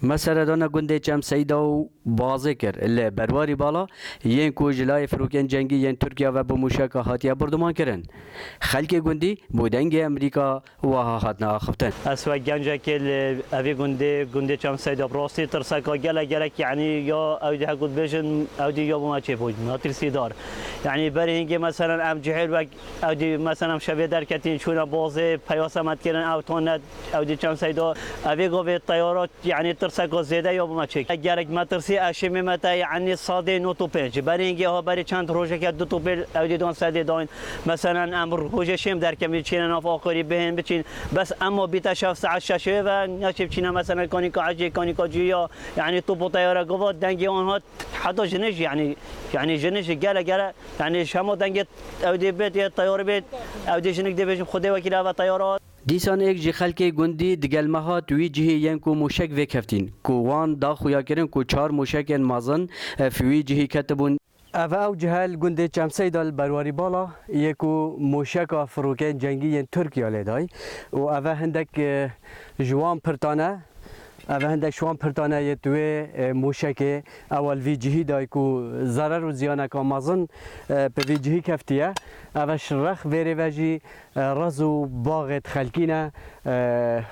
مثلا دانا گنده چم سیدا و بازه کر اللي برواری بالا ین کو جلای فروکن جنگی ین ترکیه و بموشک هاتیه بردمان کرن خلک گندی بودنگ امریکا و هاتنا آخفتن اسوا گنجه که اوی گنده چم سیدا براستی ترسکا گلک یعنی یا اودی هکود بیشن اودی یا بما چه بود ناترسی دار یعنی برای اینکه مثلا ام جهل و اودی مثلا شبیه در کتین شونه بازه پیاسمت کردن اوتون اودی چم سیدا اوی گوی طیارات یعنی ترسکا زیاده یا بما چه گرک مترسی اشمی متا یعنی صاده نوتو پنج برای اینکه ها برای چند روزه که دو تو بر اودی دون صد داین مثلا امر روزه شیم در کمی چینن اف آخری بهن بچین بس اما بیت شاف ساعت ششه و نشیب چینا مثلا کانی کاجی کانی کاجیا یعنی تو بطیاره گفت دنگی آنها حتی جنش یعنی جنش گله یعنی شما دنگ اودی بیت یا طیاره بیت اودی جنگ دی بچین خود وکیل و طیارات دیسان ایک جی خلک گندی دگل مها توی جهی ین کو موشک وکفتین کو وان دا خویا کرن کو چار موشک مازن فوی جهی کتبون او جهل گنده چمسی دال برواری بالا یکو موشک فروکن جنگی ین ترکیه لیدای و او هندک جوان پرتانه اوه هندک شوان پرتانه یه توی موشک اول وی جهی دای کو ضرر و زیانه که مازن به وی جهی کفتیه اوه شرخ ویره وجی رزو باغت خلکینه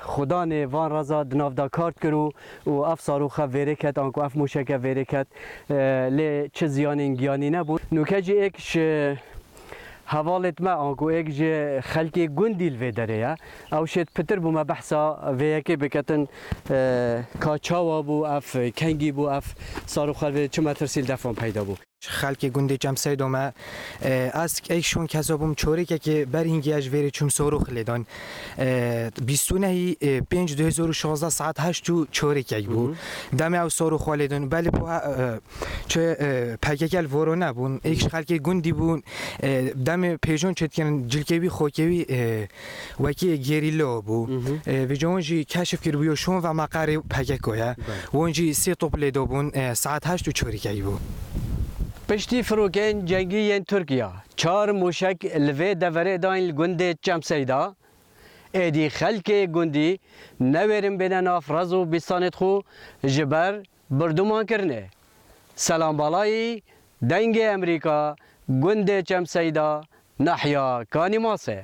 خدان وان رزا دنافدا کارت کرو و اف صاروخه ویره کت آنکو اف موشک ویره کت لی چه زیان انگیانی نبود نوکه جی ایکش حوالت ما آنکو ایک جه خلکی گندیل و داره او شد پتر بو ما بحثا و یکی بکتن کاچاوا بو اف کنگی بو اف صاروخ و چه ترسیل دفعه پیدا بو خلک گنده جم سیدو ما از ایشون کذابم چوری که بر اینگی اج وری چون صاروخ لیدان 5/2016 ساعت 8 چوری که بو دم او صاروخ لیدان بله بو چه پاکیکل ورو نبون ایش خلک گندی بون دم پیجون چت کن جلکوی خوکوی وکی گریلا بو و جونجی کشف کرد بیو شون و مقر پاکیکویا اونجی سی توپ لیدو بون ساعت 8 چوری که بو پشتی فروکن جنگی ین ترکیه چار موشک لوی دوره داین گنده چم سیدا ایدی خلک گندی نویرم بینن افراز و بیستانت خو جبر بردومان کرنه سلام بالایی دنگ امریکا گنده چم سیدا نحیا کانی ماسه